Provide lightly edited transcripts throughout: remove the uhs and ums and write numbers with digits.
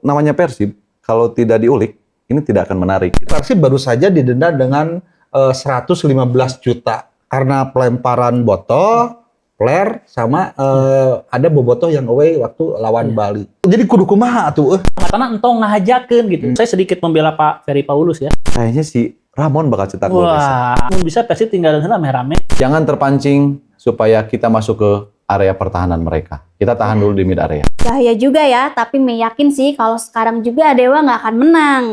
namanya Persib, kalau tidak diulik, ini tidak akan menarik. Persib baru saja didenda dengan 115 juta karena pelemparan botol, flare, sama ada bobotoh yang away waktu lawan Bali. Jadi kudu kumaha tuh. Katanya entong ngahajakeun gitu. Saya sedikit membela Pak Ferry Paulus ya. Kayaknya si Ramon bakal cetak gol. Wah, bisa Persib tinggal rame-rame. Jangan terpancing supaya kita masuk ke area pertahanan mereka. Kita tahan dulu di mid area. Bahaya juga ya, tapi meyakin sih kalau sekarang juga Dewa nggak akan menang.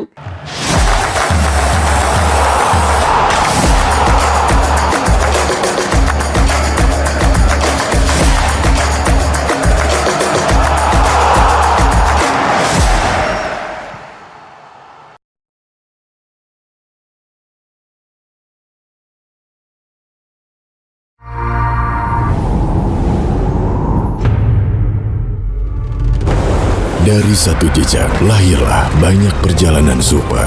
Dari satu jejak, lahirlah banyak perjalanan super.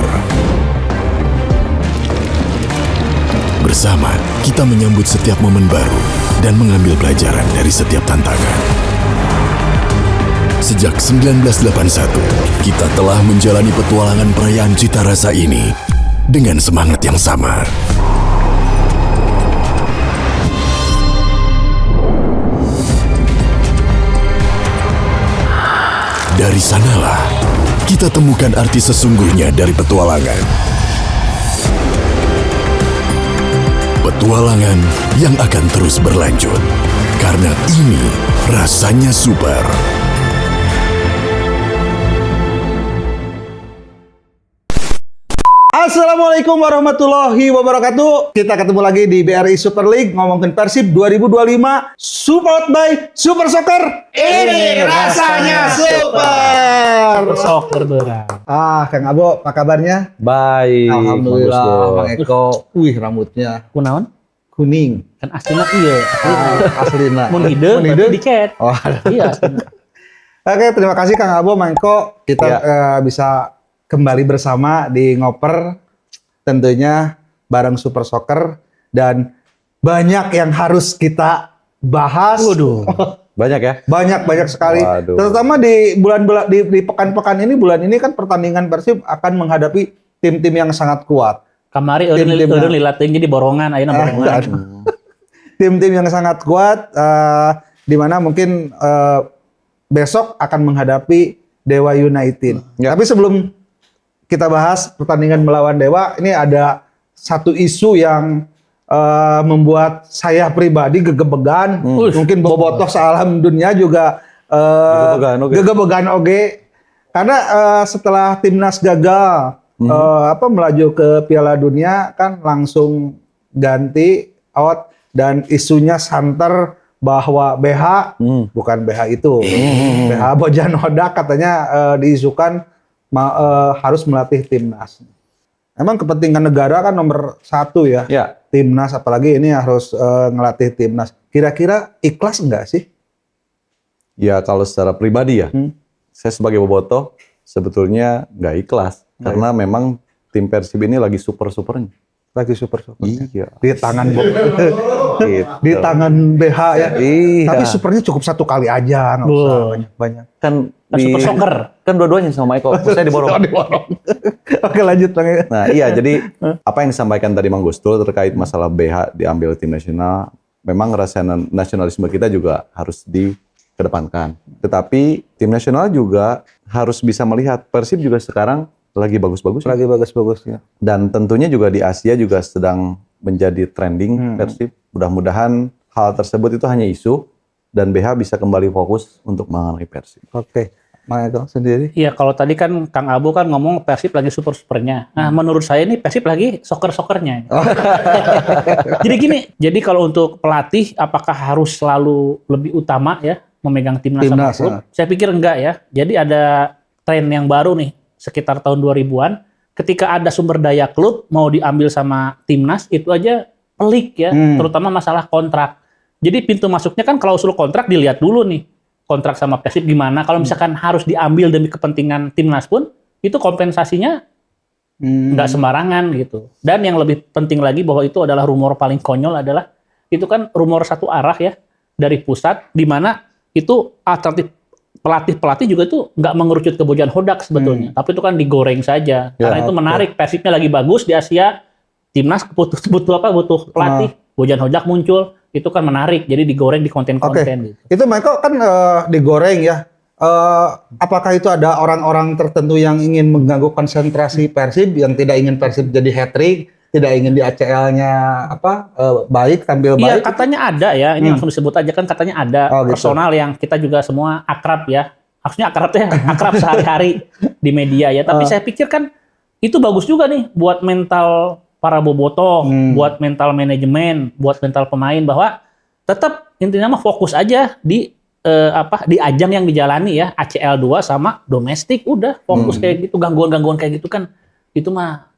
Bersama, kita menyambut setiap momen baru dan mengambil pelajaran dari setiap tantangan. Sejak 1981, kita telah menjalani petualangan perayaan cita rasa ini dengan semangat yang sama. Dari sanalah, kita temukan arti sesungguhnya dari petualangan. Petualangan yang akan terus berlanjut. Karena ini rasanya super. Assalamualaikum warahmatullahi wabarakatuh. Kita ketemu lagi di BRI Super League ngomongin Persib 2025 support by Super Soccer. Ini rasanya super. Soccer berat. Kang Abo, apa kabarnya? Baik. Alhamdulillah, bagus, Bang Eko. Wih, rambutnya Kunaon? kuning. Kan aslinya iya. Aslina. Mun hideung berarti dicet. Oh. Iya aslinya. Oke, terima kasih Kang Abo, Bang Eko. Kita bisa kembali bersama di Ngoper, tentunya bareng Super Soccer, dan banyak yang harus kita bahas. Waduh. Banyak ya? Banyak sekali. Waduh. Terutama di bulan-bulan di pekan-pekan ini, bulan ini kan pertandingan Persib akan menghadapi tim-tim yang sangat kuat. Kamari eureun lilateun jadi borongan, ayeuna borongan. Tim-tim yang sangat kuat, di mana mungkin besok akan menghadapi Dewa United. Ya. Tapi sebelum kita bahas pertandingan melawan Dewa, ini ada satu isu yang membuat saya pribadi gegebegan. Mungkin bobotoh sealam dunia juga gegebegan oge. Karena setelah timnas gagal melaju ke Piala Dunia, kan langsung ganti out, dan isunya santer bahwa BH bukan BH itu, BH Bojanoda katanya diisukan harus melatih timnas. Emang kepentingan negara kan nomor satu ya, timnas, apalagi ini harus ngelatih timnas. Kira-kira ikhlas enggak sih? Ya kalau secara pribadi ya, saya sebagai bobotoh sebetulnya nggak ikhlas. Karena memang tim Persib ini lagi super-supernya. Lagi super. Iya. Di tangan Gitu. di tangan BH ya. Iya. Tapi supernya cukup satu kali aja, nggak usah banyak-banyak. Kan Super Soccer. Kan dua-duanya sama Eko. Saya diborong. Oke, lanjut Bang. Nah iya, jadi apa yang disampaikan tadi Mang Gustul terkait masalah BH diambil tim nasional, memang rasa nasionalisme kita juga harus dikedepankan. Tetapi tim nasional juga harus bisa melihat Persib juga sekarang lagi bagus-bagus. Lagi bagus-bagus ya. Dan tentunya juga di Asia juga sedang menjadi trending Persib. Mudah-mudahan hal tersebut itu hanya isu dan BH bisa kembali fokus untuk mengalami Persib. Oke. Mang Eko sendiri? Iya, kalau tadi kan Kang Abu kan ngomong Persib lagi super-supernya. Nah, menurut saya nih Persib lagi soccer-soccernya. Jadi gini, jadi kalau untuk pelatih apakah harus selalu lebih utama ya memegang timnas sama klub? Saya pikir enggak ya. Jadi ada tren yang baru nih sekitar tahun 2000-an, ketika ada sumber daya klub mau diambil sama timnas, itu aja pelik ya, terutama masalah kontrak. Jadi pintu masuknya kan klausul kontrak dilihat dulu nih, kontrak sama Persib gimana, kalau misalkan harus diambil demi kepentingan timnas pun, itu kompensasinya nggak sembarangan gitu. Dan yang lebih penting lagi bahwa itu adalah rumor paling konyol adalah, itu kan rumor satu arah ya, dari pusat, di mana itu alternatif pelatih-pelatih juga tuh nggak mengerucut ke Bojan Hodak sebetulnya, tapi itu kan digoreng saja. Karena itu menarik, Persibnya lagi bagus di Asia, timnas butuh pelatih, Bojan Hodak muncul, itu kan menarik. Jadi digoreng di konten-konten gitu. Itu Michael kan digoreng ya. Apakah itu ada orang-orang tertentu yang ingin mengganggu konsentrasi Persib, yang tidak ingin Persib jadi hat-trick, tidak ingin di ACL-nya baik, tampil Iya, baik? katanya ada ya. Ini langsung disebut aja kan, katanya ada Gitu. personal yang kita juga semua akrab ya. Maksudnya akrab sehari-hari di media ya. Tapi saya pikir kan itu bagus juga nih buat mental para bobotoh, buat mental manajemen, buat mental pemain, bahwa tetap intinya mah fokus aja di di ajang yang dijalani ya, ACL 2 sama domestik, udah fokus kayak gitu. Gangguan-gangguan kayak gitu kan itu mah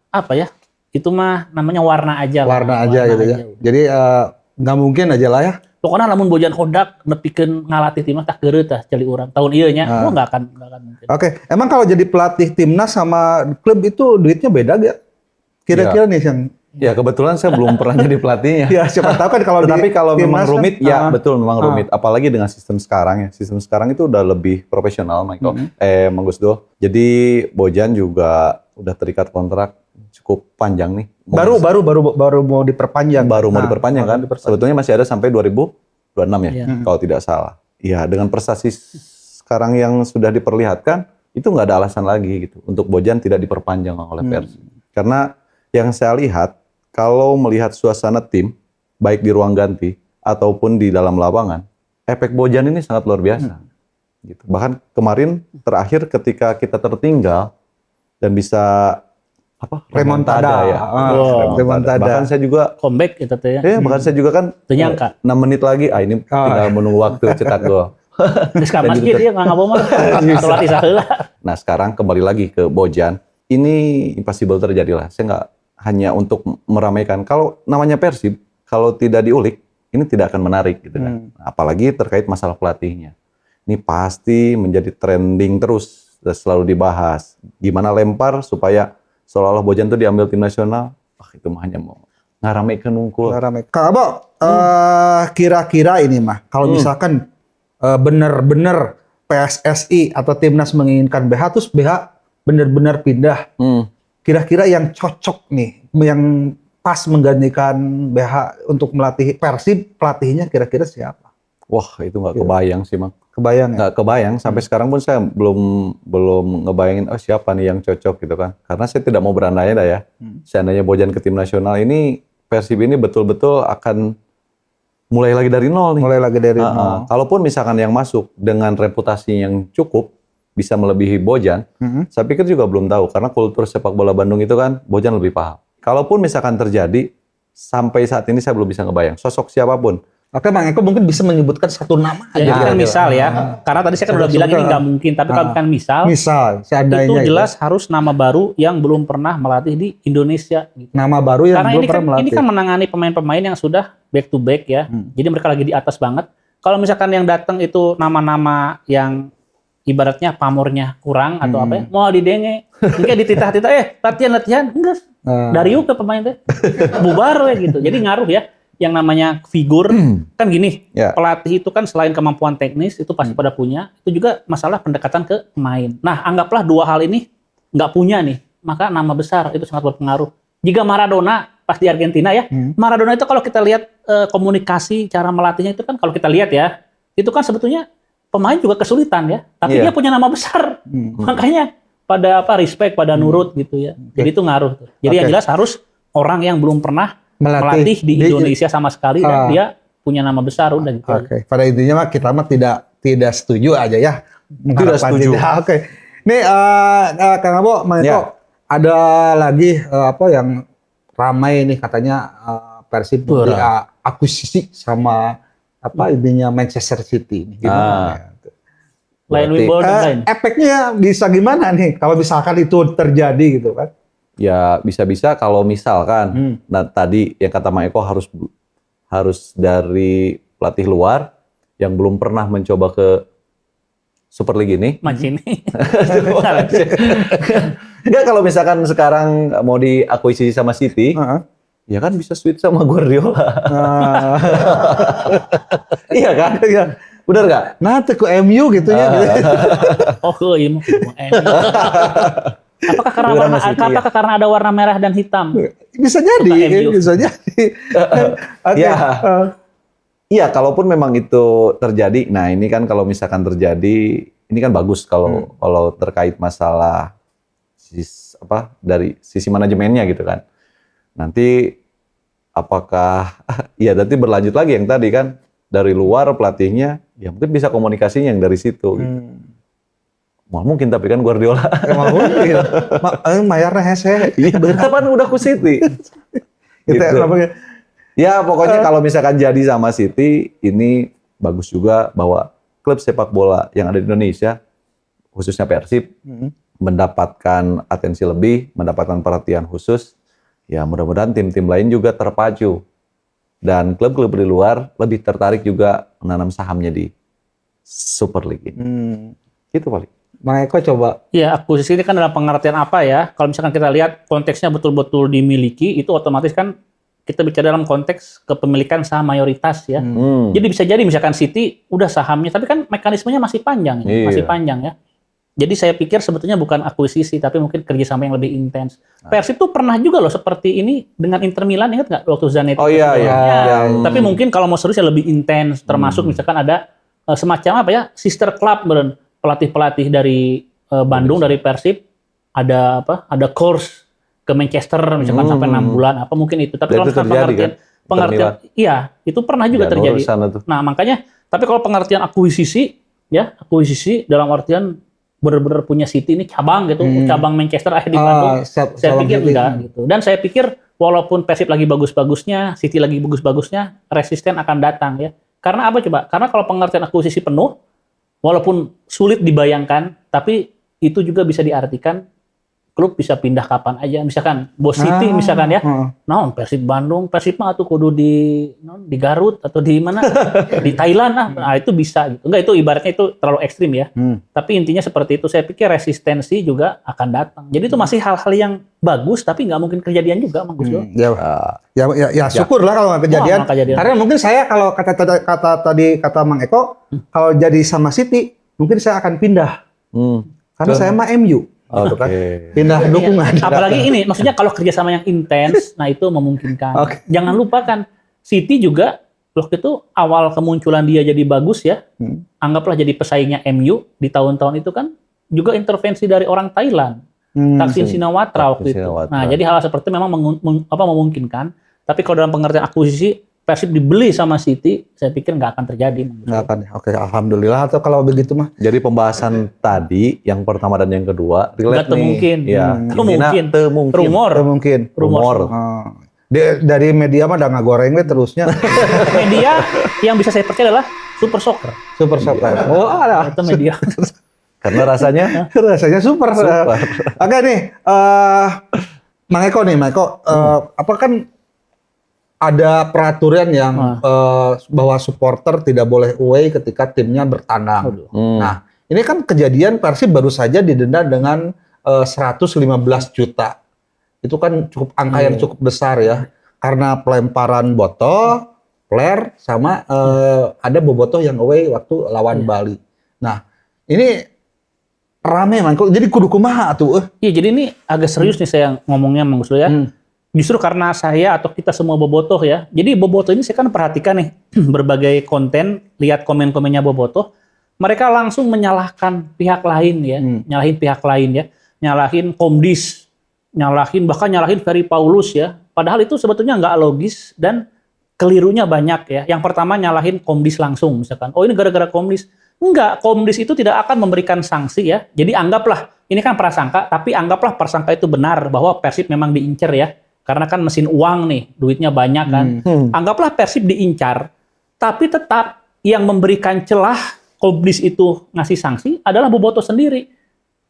itu mah namanya warna aja. Warna aja gitu ya. Jadi nggak mungkin aja lah ya. Pokoknya lamun Bojan Hodak nepikeun ngalatih timnas tak geureuh tah celi urang. Tahun ieu nya nggak akan mungkin. Oke, emang kalau jadi pelatih timnas sama klub itu duitnya beda gak? Kira-kira nih yang Ya kebetulan saya belum pernah jadi pelatihnya. ya siapa tahu kan kalau Tapi di kalau memang timnas kan, rumit, ya betul memang rumit. Apalagi dengan sistem sekarang ya. Sistem sekarang itu udah lebih profesional, Michael. Mang Gusdo. Jadi Bojan juga udah terikat kontrak cukup panjang nih. baru mau diperpanjang. Baru mau diperpanjang kan. Sebetulnya masih ada sampai 2026 ya, kalau tidak salah. Iya, dengan prestasi sekarang yang sudah diperlihatkan, itu nggak ada alasan lagi gitu untuk Bojan tidak diperpanjang oleh Persib. Karena yang saya lihat, kalau melihat suasana tim, baik di ruang ganti ataupun di dalam lapangan, efek Bojan ini sangat luar biasa. Gitu. Bahkan kemarin terakhir ketika kita tertinggal dan bisa Remontada. ya. Remontada. Bahkan saya juga Comeback itu teh ya. bahkan saya juga kan Teu nyangka. 6 menit lagi, ini tinggal menunggu waktu cetak gol. Geus ka masjid dia nggak ngaboma. Salat isya heula. Nah sekarang kembali lagi ke Bojan, ini impossible terjadi lah. Saya nggak hanya untuk meramaikan. Kalau namanya Persib, kalau tidak diulik, ini tidak akan menarik gitu kan. Apalagi terkait masalah pelatihnya. Ini pasti menjadi trending terus dan selalu dibahas. Gimana lempar supaya seolah-olah Bojan itu diambil tim nasional, itu mah hanya mau ngaramekeun unggul. Kang Abo, kira-kira ini mah kalau misalkan benar-benar PSSI atau timnas menginginkan BH, terus BH benar-benar pindah. Kira-kira yang cocok nih, yang pas menggantikan BH untuk melatih Persib, pelatihnya kira-kira siapa? Wah itu nggak kebayang sih, Mang. Kebayang ya? Nggak kebayang, sampai sekarang pun saya belum ngebayangin siapa nih yang cocok gitu kan. Karena saya tidak mau berandai dah ya. Seandainya Bojan ke tim nasional ini, Persib ini betul-betul akan mulai lagi dari nol nih. Mulai lagi dari nol. Kalaupun misalkan yang masuk dengan reputasi yang cukup, bisa melebihi Bojan, saya pikir juga belum tahu. Karena kultur sepak bola Bandung itu kan, Bojan lebih paham. Kalaupun misalkan terjadi, sampai saat ini saya belum bisa ngebayang. Sosok siapapun. Oke, Bang Eko mungkin bisa menyebutkan satu nama Ya, aja. itu kan misal ya. Karena tadi saya kan udah bilang ini nggak mungkin. Tapi kalau kan misal seandainya itu jelas harus nama baru yang belum pernah melatih di Indonesia. Gitu. nama baru yang Karena belum ini kan, pernah melatih. ini kan menangani pemain-pemain yang sudah back to back ya. Jadi mereka lagi di atas banget. Kalau misalkan yang datang itu nama-nama yang ibaratnya pamornya kurang atau apa ya, mau didenge, mungkin dititah-titah, latihan, enggak. Dari yuk ke pemain teh, bubar we gitu. Jadi ngaruh ya. Yang namanya figur kan gini, pelatih itu kan selain kemampuan teknis itu pasti pada punya, itu juga masalah pendekatan ke pemain. Nah, anggaplah dua hal ini nggak punya nih, maka nama besar itu sangat berpengaruh. Jika Maradona pas di Argentina ya, Maradona itu kalau kita lihat komunikasi cara melatihnya itu kan kalau kita lihat ya, itu kan sebetulnya pemain juga kesulitan ya, tapi dia punya nama besar, makanya pada respect, pada nurut gitu ya. Jadi itu ngaruh. Jadi yang jelas harus orang yang belum pernah melatih di Indonesia sama sekali dan dia punya nama besar udah gitu. Oke, pada intinya mah kita mah tidak setuju aja ya. Tidak setuju. Oke. Nih Kang Abo, ada lagi yang ramai nih katanya Persib diakuisisi sama intinya Manchester City ini. Gimana? Lain Wimbledon. Efeknya bisa gimana nih kalau misalkan itu terjadi gitu kan? Ya bisa-bisa kalau misalkan, nah tadi yang kata Mang Eko harus dari pelatih luar yang belum pernah mencoba ke Super League ini. Mancini. Enggak, kalau misalkan sekarang mau diakuisisi sama City, ya kan bisa switch sama Guardiola. Iya kan? Bener nggak? Nah, teu ku MU gitu ya. Gitu. Oh, iya. Apakah karena ada warna merah dan hitam? Bisa jadi, Suka MU. bisa jadi. Oke. Ya. Iya, kalaupun memang itu terjadi, nah ini kan kalau misalkan terjadi, ini kan bagus kalau terkait masalah dari sisi manajemennya gitu kan. Nanti apakah ya nanti berlanjut lagi yang tadi kan dari luar pelatihnya, ya mungkin bisa komunikasinya yang dari situ. Gitu. Mal mungkin tapi kan Guardiola. Emang mungkin. Mayarnya hese. Iya benar kan udah ku City. Gitu. Ya pokoknya kalau misalkan jadi sama City, ini bagus juga bahwa klub sepak bola yang ada di Indonesia, khususnya Persib, mendapatkan atensi lebih, mendapatkan perhatian khusus. Ya mudah-mudahan tim-tim lain juga terpacu. Dan klub-klub di luar lebih tertarik juga menanam sahamnya di Super League ini. Gitu paling. Mang Eko coba. Ya, akuisisi ini kan dalam pengertian apa ya? Kalau misalkan kita lihat konteksnya betul-betul dimiliki, itu otomatis kan kita bicara dalam konteks kepemilikan saham mayoritas ya. Jadi bisa jadi misalkan City udah sahamnya, tapi kan mekanismenya masih panjang, ya. Masih panjang ya. Jadi saya pikir sebetulnya bukan akuisisi, tapi mungkin kerjasama yang lebih intens. Persib tuh pernah juga loh seperti ini dengan Inter Milan, ingat nggak waktu Zanetti? Oh iya, iya. Tapi mungkin kalau mau serius ya lebih intens, termasuk misalkan ada semacam apa ya, sister club, pelatih-pelatih dari Bandung, dari Persib, ada course ke Manchester misalkan sampai 6 bulan apa mungkin itu. Tapi kalau pengertian iya, itu pernah juga terjadi. Nah, makanya tapi kalau pengertian akuisisi dalam artian benar-benar punya City ini cabang gitu, cabang Manchester di Bandung. Saya pikir enggak gitu. Dan saya pikir walaupun Persib lagi bagus-bagusnya, City lagi bagus-bagusnya, resisten akan datang ya. Karena apa coba? Karena kalau pengertian akuisisi penuh, walaupun sulit dibayangkan, tapi itu juga bisa diartikan klub bisa pindah kapan aja, misalkan Bos City misalkan ya, Persib Bandung, Persib mah tuh kudu di Garut atau di mana, di Thailand nah itu bisa gitu. Enggak, itu ibaratnya itu terlalu ekstrim ya. Tapi intinya seperti itu. Saya pikir resistensi juga akan datang. Jadi itu masih hal-hal yang bagus, tapi nggak mungkin kejadian juga, Mang Gus. Ya syukurlah kalau nggak kejadian. Karena mungkin saya kalau kata Mang Eko, kalau jadi sama City, mungkin saya akan pindah. Karena saya mah MU. Pindah dukungan. Apalagi ini, maksudnya kalau kerjasama yang intens, nah itu memungkinkan. Jangan lupa kan, City juga waktu itu awal kemunculan dia jadi bagus ya, anggaplah jadi pesaingnya MU di tahun-tahun itu kan juga intervensi dari orang Thailand, Thaksin Shinawatra waktu itu. Nah, jadi hal seperti itu memang memungkinkan. Tapi kalau dalam pengertian akuisisi, Persib dibeli sama City, saya pikir nggak akan terjadi. Nggak akan. Oke, alhamdulillah. Atau kalau begitu mah. Jadi pembahasan tadi, yang pertama dan yang kedua, nggak mungkin. Ya, Rumor. Dari media mah udah ngagoreng we terusnya. Media yang bisa saya percaya adalah Super Soccer. Oh, ada. Itu media. Karena rasanya super. Oke nih, Mang Eko, apa kan ada peraturan yang bahwa supporter tidak boleh away ketika timnya bertandang. Nah, ini kan kejadian Persib baru saja didenda dengan 115 juta. Itu kan cukup angka yang cukup besar ya. Karena pelemparan botol, flare, sama ada bobotoh yang away waktu lawan Bali. Nah, ini rame man. Jadi kudu kumaha tuh. Iya, jadi ini agak serius nih saya ngomongnya Mang Gus ya. Justru karena saya atau kita semua bobotoh ya. Jadi bobotoh ini saya kan perhatikan nih berbagai konten, lihat komen-komennya bobotoh, mereka langsung menyalahkan pihak lain ya, nyalahin Komdis, bahkan nyalahin Ferry Paulus ya. Padahal itu sebetulnya nggak logis dan kelirunya banyak ya. Yang pertama nyalahin Komdis langsung misalkan. Oh ini gara-gara Komdis. Enggak, Komdis itu tidak akan memberikan sanksi ya. Jadi anggaplah ini kan prasangka, tapi anggaplah prasangka itu benar bahwa Persib memang diincar ya. Karena kan mesin uang nih, duitnya banyak kan. Anggaplah Persib diincar, tapi tetap yang memberikan celah Komdis itu ngasih sanksi adalah bobotoh sendiri.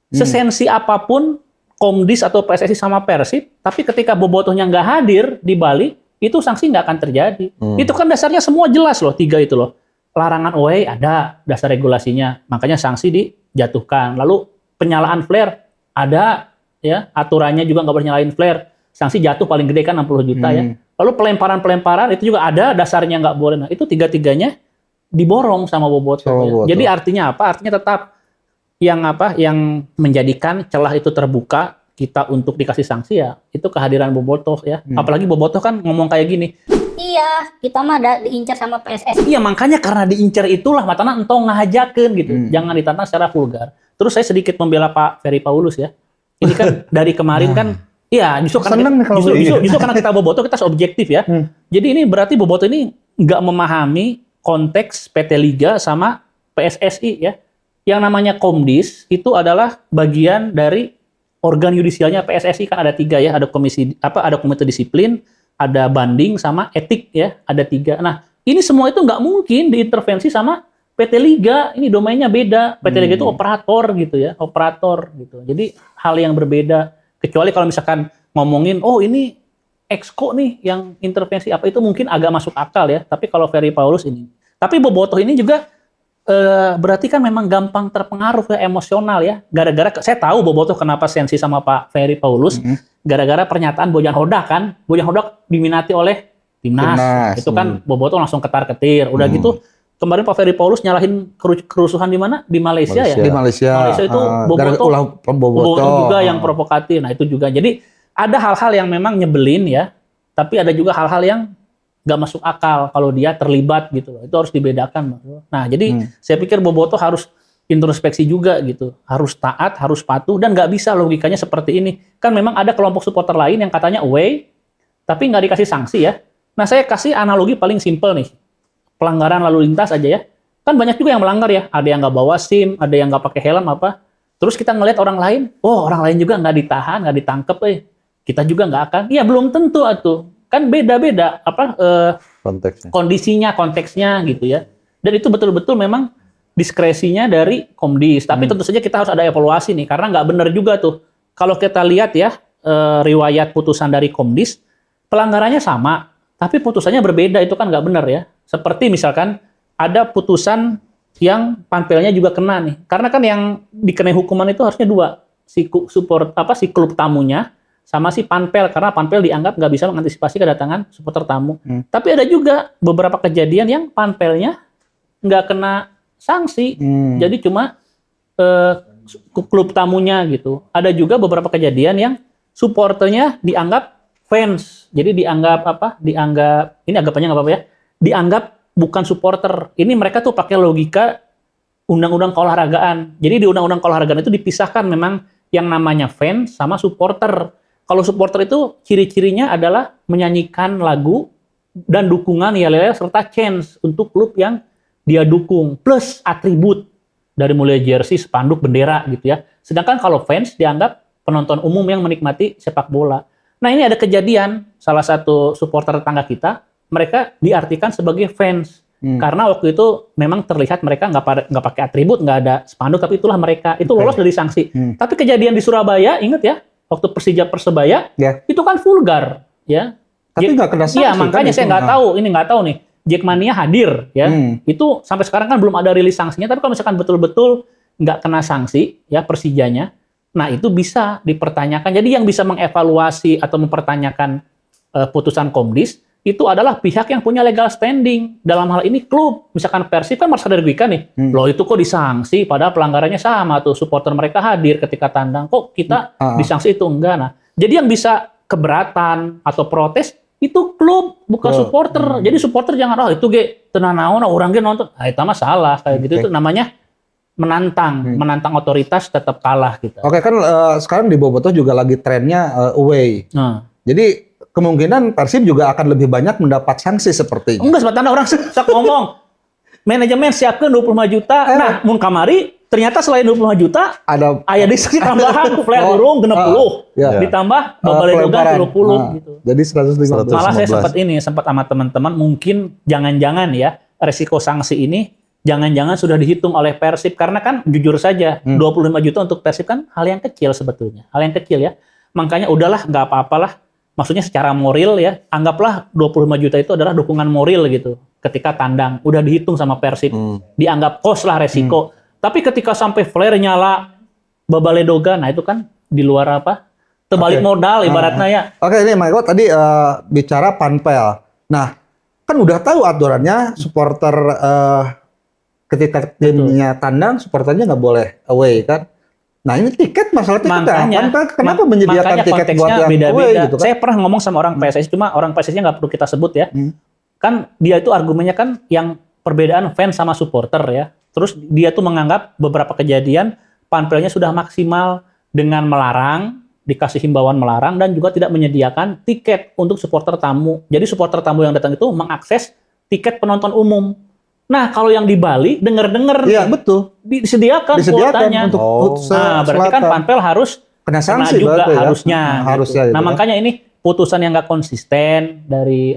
Sesensi apapun Komdis atau PSSI sama Persib, tapi ketika bobotohnya nggak hadir di Bali, itu sanksi nggak akan terjadi. Itu kan dasarnya semua jelas loh, 3 itu loh. Larangan away ada dasar regulasinya, makanya sanksi dijatuhkan. Lalu penyalaan flare ada ya, aturannya juga nggak boleh nyalain flare. Sanksi jatuh paling gede kan 60 juta ya. Lalu pelemparan itu juga ada dasarnya nggak boleh. Nah itu 3-3-nya diborong sama Bobotoh. Sama Ya. Bobotoh. Jadi artinya apa? Artinya tetap yang menjadikan celah itu terbuka kita untuk dikasih sanksi ya itu kehadiran Bobotoh ya. Apalagi Bobotoh kan ngomong kayak gini. Iya, kita mah ada diincar sama PSS. Iya makanya karena diincar itulah matana entong ngahajakeun gitu. Jangan ditantang secara vulgar. Terus saya sedikit membela Pak Ferry Paulus ya. Ini kan dari kemarin kan iya justru karena Seneng nih kalau justru karena kita Bobotoh kita objektif ya. Jadi ini berarti Bobotoh ini nggak memahami konteks PT Liga sama PSSI ya. Yang namanya Komdis itu adalah bagian dari organ yudisialnya PSSI kan ada 3 ya, ada komite disiplin, ada banding sama etik ya, ada 3. Nah, ini semua itu nggak mungkin diintervensi sama PT Liga. Ini domainnya beda. PT Liga itu operator gitu ya, operator gitu. Jadi hal yang berbeda. Kecuali kalau misalkan ngomongin, oh ini Exco nih yang intervensi apa itu mungkin agak masuk akal ya. Tapi kalau Ferry Paulus ini, tapi Bobotoh ini juga berarti kan memang gampang terpengaruh ke emosional ya. Gara-gara saya tahu Bobotoh kenapa sensi sama Pak Ferry Paulus. Gara-gara pernyataan Bojan Hodak kan. Bojan Hodak diminati oleh Timnas. Itu kan Bobotoh langsung ketar-ketir. Udah gitu kemarin Pak Ferry Paulus nyalahin kerusuhan di mana? Di Malaysia ya. Di Malaysia. Malaysia itu Bobotoh juga yang provokatif. Nah itu juga. Jadi ada hal-hal yang memang nyebelin ya. Tapi ada juga hal-hal yang nggak masuk akal kalau dia terlibat gitu. Itu harus dibedakan. Nah, jadi saya pikir Bobotoh harus introspeksi juga gitu. Harus taat, harus patuh dan nggak bisa logikanya seperti ini. Kan memang ada kelompok supporter lain yang katanya away tapi nggak dikasih sanksi ya. Nah, saya kasih analogi paling simpel nih. Pelanggaran lalu lintas aja ya. Kan banyak juga yang melanggar ya. Ada yang nggak bawa SIM, ada yang nggak pakai helm apa. Terus kita ngelihat orang lain, oh orang lain juga nggak ditahan, nggak ditangkep kita juga nggak akan. Iya, belum tentu atuh. Kan beda-beda kondisinya, konteksnya gitu ya. Dan itu betul-betul memang diskresinya dari Komdis. Tapi tentu saja kita harus ada evaluasi nih, karena nggak benar juga tuh. Kalau kita lihat ya, riwayat putusan dari Komdis, pelanggarannya sama, tapi putusannya berbeda, itu kan nggak benar ya. Seperti misalkan ada putusan yang panpelnya juga kena nih. Karena kan yang dikenai hukuman itu harusnya 2, si klub tamunya, sama si panpel, karena panpel dianggap nggak bisa mengantisipasi kedatangan supporter tamu. Tapi ada juga beberapa kejadian yang panpelnya nggak kena sanksi, jadi cuma klub tamunya gitu. Ada juga beberapa kejadian yang supporternya dianggap fans, jadi dianggap ini agak panjang nggak apa-apa ya, dianggap bukan supporter. Ini mereka tuh pakai logika undang-undang keolahragaan. Jadi di undang-undang keolahragaan itu dipisahkan memang yang namanya fans sama supporter. Kalau supporter itu ciri-cirinya adalah menyanyikan lagu dan dukungan yel-yel serta chants untuk klub yang dia dukung plus atribut dari mulai jersey, spanduk, bendera gitu ya. Sedangkan kalau fans dianggap penonton umum yang menikmati sepak bola. Nah ini ada kejadian salah satu supporter tetangga kita, mereka diartikan sebagai fans karena waktu itu memang terlihat mereka nggak pakai atribut, nggak ada spanduk, tapi itulah mereka itu lolos dari sanksi. Tapi kejadian di Surabaya, ingat ya? Waktu Persija Persebaya, itu kan vulgar, ya. Tapi nggak kena sanksi. Iya, makanya kan saya nggak tahu nih. Jackmania hadir, ya. Itu sampai sekarang kan belum ada rilis sanksinya. Tapi kalau misalkan betul-betul nggak kena sanksi, ya Persijanya, nah itu bisa dipertanyakan. Jadi yang bisa mengevaluasi atau mempertanyakan putusan Komdis itu adalah pihak yang punya legal standing. Dalam hal ini klub, misalkan Persib kan merasa dirugikan nih. Loh itu kok disanksi, padahal pelanggarannya sama tuh. Supporter mereka hadir ketika tandang, kok kita disanksi itu enggak. Nah, jadi yang bisa keberatan atau protes itu klub, bukan supporter. Jadi supporter jangan, itu tenan naon orang ge nonton. Nah, itu mah salah kayak gitu. Itu namanya menantang otoritas tetap kalah gitu. Oke, kan sekarang di Bobotoh juga lagi trennya away. Jadi kemungkinan Persib juga akan lebih banyak mendapat sanksi seperti ini. Enggak, sebetulnya orang sak ngomong. Manajemen siapkan 25 juta. Nah, mun kamari ternyata selain 25 juta ada aya diskresi tambahan flare urung 60. Ditambah babaledogan 30 gitu. Jadi 115. Malah saya sempat sama teman-teman mungkin jangan-jangan ya resiko sanksi ini jangan-jangan sudah dihitung oleh Persib karena kan jujur saja 25 juta untuk Persib kan hal yang kecil sebetulnya. Hal yang kecil ya. Makanya udahlah nggak apa-apalah. Maksudnya secara moral ya, anggaplah 25 juta itu adalah dukungan moral gitu. Ketika tandang, udah dihitung sama Persib. Dianggap kos lah resiko. Tapi ketika sampai flare nyala, babaledogan, nah itu kan di luar terbalik modal ibaratnya ya. Oke, ini Michael tadi bicara panpel. Nah, kan udah tahu aturannya supporter ketika timnya tandang, supporternya nggak boleh away kan. Nah ini masalah tiket. Kenapa menyediakan makanya tiket buat konteksnya yang beda-beda. away gitu kan? Saya pernah ngomong sama orang PSSI, cuma orang PSSI nggak perlu kita sebut ya. Kan dia itu argumennya kan yang perbedaan fans sama supporter ya. Terus dia tuh menganggap beberapa kejadian panpelnya sudah maksimal dengan melarang, dikasih himbauan melarang, dan juga tidak menyediakan tiket untuk supporter tamu. Jadi supporter tamu yang datang itu mengakses tiket penonton umum. Nah, kalau yang di Bali, denger-denger Iya, betul. disediakan kuotanya. untuk Nah, berarti kan panpel harus kena sanksi juga berarti ya. harusnya. Harusnya Nah, gitu kan. makanya ini putusan yang nggak konsisten dari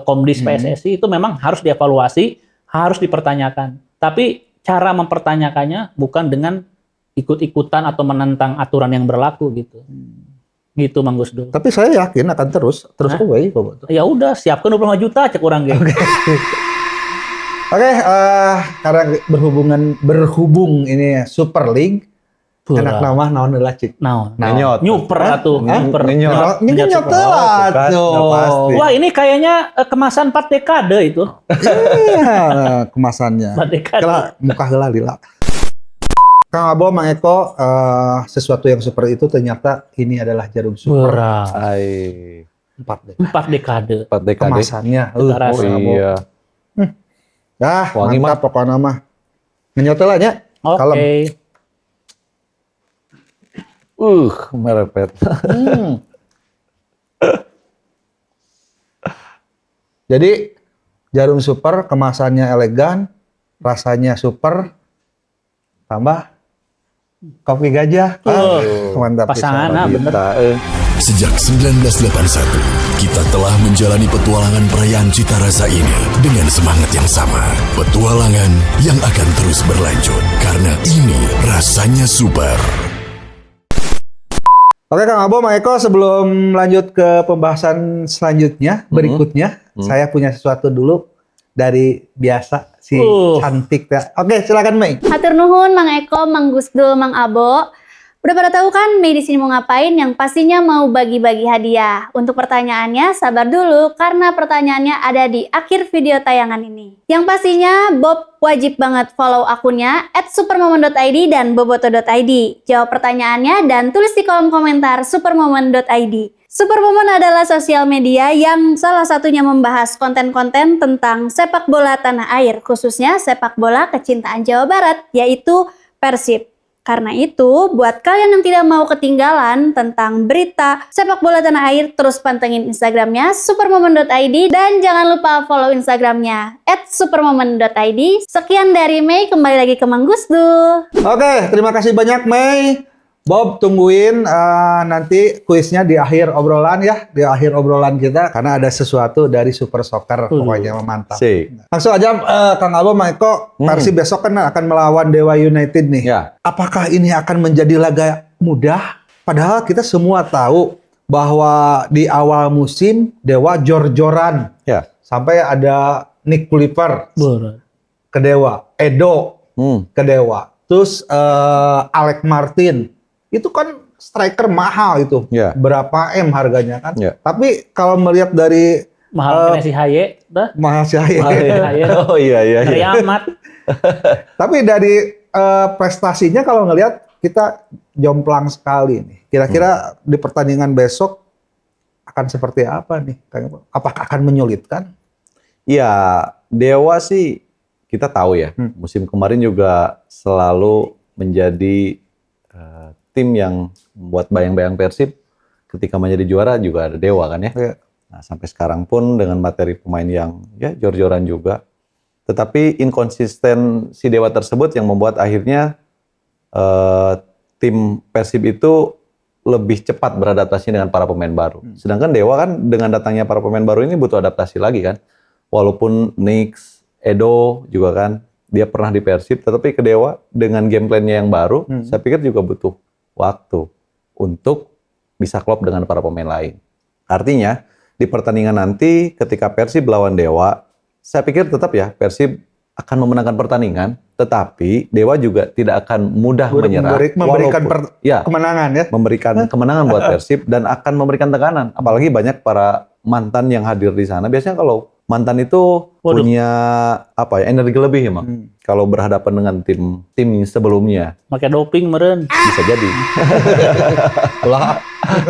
Komdis PSSI itu memang harus dievaluasi, harus dipertanyakan. Tapi cara mempertanyakannya bukan dengan ikut-ikutan atau menentang aturan yang berlaku gitu. Gitu Mang Gusdur. Tapi saya yakin akan terus away Bobotoh. Ya udah, siapkan 25 juta cek orang gitu. Oke, karena berhubung ini Super League, enak nama naon heula cik. Naon? Nyot. Nyuper atuh, nyuper. Nyot. Ini kan nyot heula bukan, tuh. udah pasti. Wah, ini kayaknya kemasan 4 dekade itu. Iya, kemasannya. 4 dekade. Kela muka heula lila. Kang Abo, Mang Eko, sesuatu yang super itu ternyata ini adalah jarum super. Berat. Ai. 4 4 dekade. 4 dekade. kemasannya. Rasa. Oh iya. Wangi Wangi mantap pokoknya mah. Ngenyotolanya. Oke. Merepet. Jadi jarum super kemasannya elegan, rasanya super, tambah kopi gajah. Mantap. Pasangan, pisan. nah, bener. Sejak 1981, kita telah menjalani petualangan perayaan Cita Rasa ini dengan semangat yang sama. Petualangan yang akan terus berlanjut, karena ini rasanya super. Oke Kang Abo, Mang Eko, sebelum lanjut ke pembahasan selanjutnya, berikutnya, saya punya sesuatu dulu dari biasa si cantik ya. Oke, silakan Mei. Hatur nuhun Mang Eko, Mang Gusdul, Mang Abo. Udah pada tahu kan Mei di sini mau ngapain? Yang pastinya mau bagi-bagi hadiah. Untuk pertanyaannya sabar dulu karena pertanyaannya ada di akhir video tayangan ini. Yang pastinya Bob wajib banget follow akunnya @supermomen.id dan boboto.id. Jawab pertanyaannya dan tulis di kolom komentar supermomen.id. Supermomen adalah sosial media yang salah satunya membahas konten-konten tentang sepak bola tanah air, khususnya sepak bola kecintaan Jawa Barat, yaitu Persib. Karena itu, buat kalian yang tidak mau ketinggalan tentang berita sepak bola tanah air, terus pantengin Instagramnya supermomen.id dan jangan lupa follow Instagramnya @supermomen.id. Sekian dari Mei, kembali lagi ke Mang Gusdul. Oke, terima kasih banyak Mei. Bob, tungguin nanti kuisnya di akhir obrolan ya, di akhir obrolan kita karena ada sesuatu dari Super Soccer pokoknya mantap. Sik. Langsung aja Kang Abo, Mang Eko, Persib besok kan akan melawan Dewa United nih. Ya. Apakah ini akan menjadi laga mudah? Padahal kita semua tahu bahwa di awal musim Dewa jor-joran. Ya. Sampai ada Nick Kuliper Berat. ke Dewa, Edo ke Dewa. Terus Alex Martin. Itu kan striker mahal itu. Ya. Berapa M harganya kan? Ya. Tapi kalau melihat dari Mahal si Haye, dah. mahal sih Haye. Oh iya iya. Dari iya. amat. Tapi dari prestasinya kalau ngelihat kita jomplang sekali nih. Kira-kira di pertandingan besok akan seperti apa nih? Apakah akan menyulitkan? Ya, Dewa sih kita tahu ya. Musim kemarin juga selalu menjadi tim yang membuat bayang-bayang Persib ketika menjadi juara juga ada Dewa kan ya. Ya. Nah, sampai sekarang pun dengan materi pemain yang ya jor-joran juga. Tetapi inkonsisten si Dewa tersebut yang membuat akhirnya tim Persib itu lebih cepat beradaptasi dengan para pemain baru. Sedangkan Dewa kan dengan datangnya para pemain baru ini butuh adaptasi lagi kan. Walaupun Nix, Edo juga kan, dia pernah di Persib, tetapi ke Dewa dengan game plan-nya yang baru, saya pikir juga butuh waktu untuk bisa klop dengan para pemain lain. Artinya, di pertandingan nanti ketika Persib lawan Dewa, saya pikir tetap ya Persib akan memenangkan pertandingan, tetapi Dewa juga tidak akan mudah menyerah. Memberikan ya, kemenangan ya. memberikan kemenangan buat Persib dan akan memberikan tekanan. Apalagi banyak para mantan yang hadir di sana. Biasanya kalau mantan itu Waduh. punya energi lebih ya, Mang. Kalau berhadapan dengan tim sebelumnya Pakai doping meren. bisa jadi. Lah.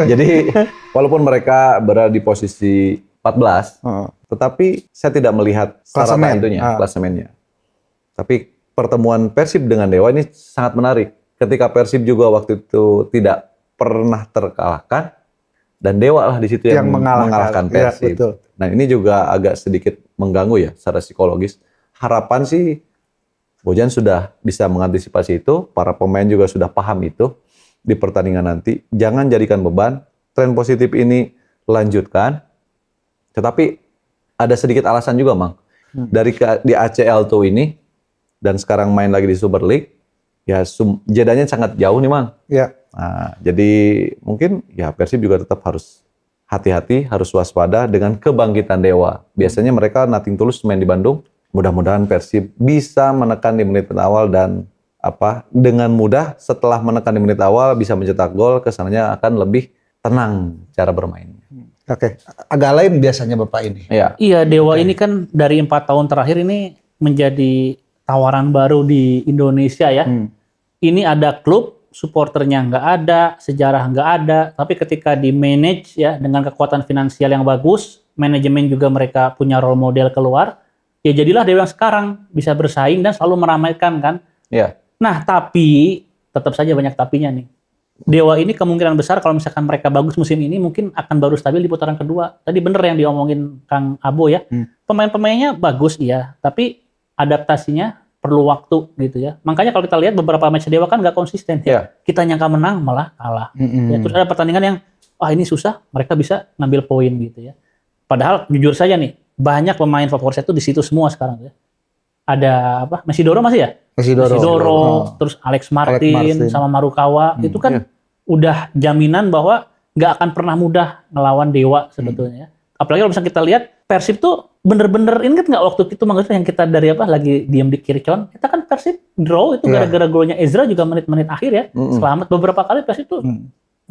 Jadi walaupun mereka berada di posisi 14, tetapi saya tidak melihat secara Klasemen. tentunya klasemennya. Tapi pertemuan Persib dengan Dewa ini sangat menarik. Ketika Persib juga waktu itu tidak pernah terkalahkan dan Dewa lah di situ yang mengalahkan Iya, Persib. betul. Nah, ini juga agak sedikit mengganggu ya secara psikologis. Harapan sih Bojan sudah bisa mengantisipasi itu, para pemain juga sudah paham itu di pertandingan nanti. Jangan jadikan beban, tren positif ini lanjutkan. Tetapi ada sedikit alasan juga, Mang. Di ACL tuh ini dan sekarang main lagi di Super League, ya jedanya sangat jauh nih, Mang. Iya. Nah, jadi mungkin ya Persib juga tetap harus hati-hati, harus waspada dengan kebangkitan Dewa. Biasanya mereka nothing tulus main di Bandung. Mudah-mudahan Persib bisa menekan di menit awal dan dengan mudah setelah menekan di menit awal bisa mencetak gol, kesannya akan lebih tenang cara bermainnya. Oke. Agak lain biasanya Bapak ini. Iya. Iya, Dewa ini kan dari 4 tahun terakhir ini menjadi tawaran baru di Indonesia ya. Ini ada klub, supporternya nggak ada, sejarah nggak ada, tapi ketika di manage ya dengan kekuatan finansial yang bagus, manajemen juga mereka punya role model keluar, ya jadilah Dewa yang sekarang bisa bersaing dan selalu meramaikan kan. Iya. Nah, tapi tetap saja banyak tapinya nih. Dewa ini kemungkinan besar kalau misalkan mereka bagus musim ini mungkin akan baru stabil di putaran kedua. Tadi bener yang diomongin Kang Abo ya. Pemain-pemainnya bagus iya, tapi adaptasinya perlu waktu gitu ya. Makanya kalau kita lihat beberapa match Dewa kan nggak konsisten ya. Iya. Kita nyangka menang malah kalah. Ya, terus ada pertandingan yang ini susah, mereka bisa ngambil poin gitu ya. Padahal jujur saja nih, banyak pemain favorit saya tuh di situ semua sekarang ya. Ada Mesidoro masih ya? Mesidoro, terus Alex Martin sama Marukawa, itu kan udah jaminan bahwa nggak akan pernah mudah ngelawan Dewa sebetulnya. Apalagi kalau misalnya kita lihat Persib tuh bener-bener, ingat nggak waktu itu yang kita dari lagi diem di Kircon, kita kan Persib draw itu gara-gara golnya Ezra juga menit-menit akhir ya. Selamat beberapa kali Persib tuh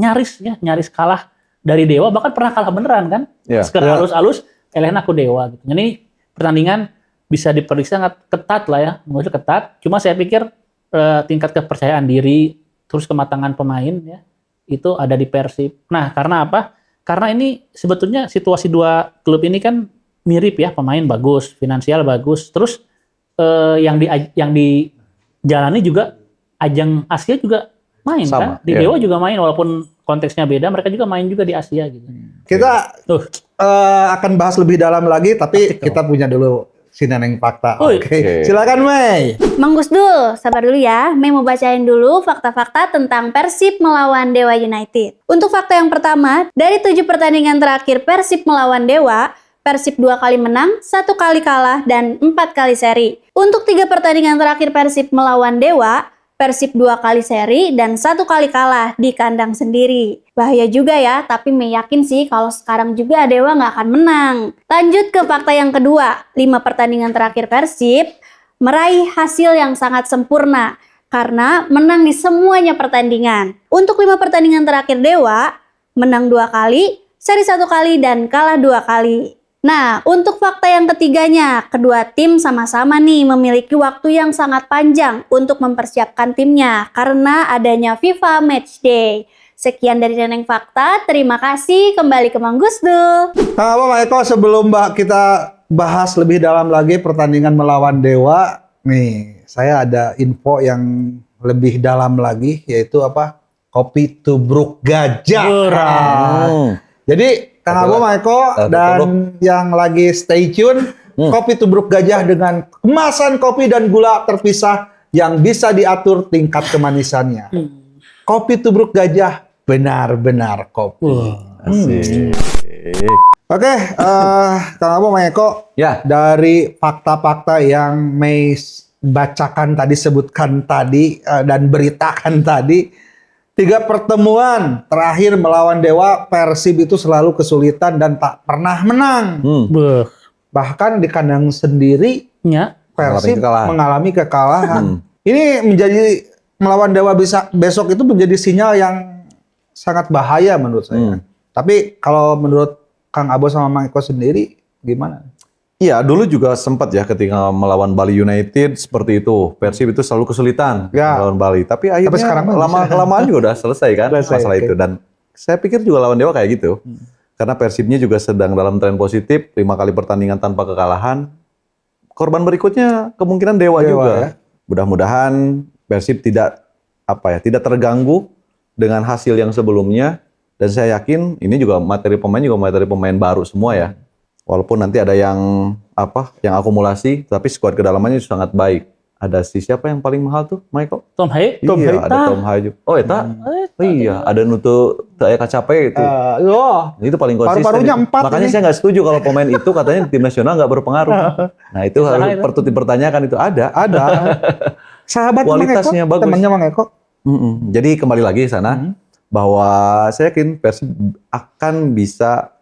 nyaris kalah dari Dewa, bahkan pernah kalah beneran kan. Sekedar halus-halus, elehna aku Dewa gitu. Jadi pertandingan bisa diprediksi sangat ketat lah ya, menurut saya ketat. Cuma saya pikir tingkat kepercayaan diri, terus kematangan pemain ya, itu ada di Persib. Nah, karena apa? Karena ini sebetulnya situasi dua klub ini kan mirip ya, pemain bagus, finansial bagus, terus yang dijalani juga ajang Asia juga main kan, di Dewa juga main walaupun konteksnya beda, mereka juga main juga di Asia gitu. Kita akan bahas lebih dalam lagi, tapi kita punya dulu Sineneng Fakta. Oke. Silakan Mei. Mang Gusdul, sabar dulu ya. Mei mau bacain dulu fakta-fakta tentang Persib melawan Dewa United. Untuk fakta yang pertama, dari 7 pertandingan terakhir Persib melawan Dewa, Persib 2 kali menang, 1 kali kalah, dan 4 kali seri. Untuk 3 pertandingan terakhir Persib melawan Dewa, Persib 2 kali seri dan 1 kali kalah di kandang sendiri. Bahaya juga ya, tapi meyakin sih kalau sekarang juga Dewa nggak akan menang. Lanjut ke fakta yang kedua, 5 pertandingan terakhir Persib meraih hasil yang sangat sempurna karena menang di semuanya pertandingan. Untuk 5 pertandingan terakhir Dewa, menang 2 kali, seri 1 kali, dan kalah 2 kali. Nah, untuk fakta yang ketiganya, kedua tim sama-sama nih memiliki waktu yang sangat panjang untuk mempersiapkan timnya karena adanya FIFA Matchday. Sekian dari Neneng Fakta, terima kasih, kembali ke Mang Gusdul. Kang Abo, Mang Eko, sebelum kita bahas lebih dalam lagi pertandingan melawan Dewa, nih saya ada info yang lebih dalam lagi, yaitu kopi tubruk gajah. Jadi Kang Abo, Mang Eko, dan yang lagi stay tune, kopi tubruk gajah dengan kemasan kopi dan gula terpisah yang bisa diatur tingkat kemanisannya. Kopi tubruk gajah benar-benar kopi. Asik. Oke, Kang Abo, Mang Eko, dari fakta-fakta yang Mei bacakan tadi, sebutkan tadi, dan beritakan tadi, 3 pertemuan terakhir melawan Dewa, Persib itu selalu kesulitan dan tak pernah menang. Bahkan di kandang sendiri, Persib mengalami kekalahan. Ini menjadi melawan Dewa besok itu menjadi sinyal yang sangat bahaya menurut saya. Tapi kalau menurut Kang Abo sama Mang Eko sendiri, gimana? Iya, dulu juga sempat ya ketika melawan Bali United seperti itu. Persib itu selalu kesulitan Ya. melawan Bali. Tapi akhirnya sekarang mah lama-kelamaan juga udah selesai kan Selesai, masalah oke. itu. Dan saya pikir juga lawan Dewa kayak gitu. Karena Persibnya juga sedang dalam tren positif, 5 kali pertandingan tanpa kekalahan. Korban berikutnya kemungkinan Dewa Dewa, juga. ya. Mudah-mudahan Persib tidak tidak terganggu dengan hasil yang sebelumnya. Dan saya yakin ini juga materi pemain baru semua ya. Walaupun nanti ada yang akumulasi, tapi skuad kedalamannya sangat baik. Ada siapa yang paling mahal tuh, Michael? Tom Haye. Iya, ada Tom Haye juga. Oh, eta? Iya, ada Nutu Daya Kacape itu. Itu paling konsisten. Paru-parunya itu. 4 Makanya ini. saya nggak setuju kalau pemain itu katanya di tim nasional nggak berpengaruh. Nah, itu harus patut dipertanyakan itu. Ada. Sahabat Kualitasnya bagus. Temannya Mang Eko. Jadi kembali lagi ke sana bahwa saya yakin Persib akan bisa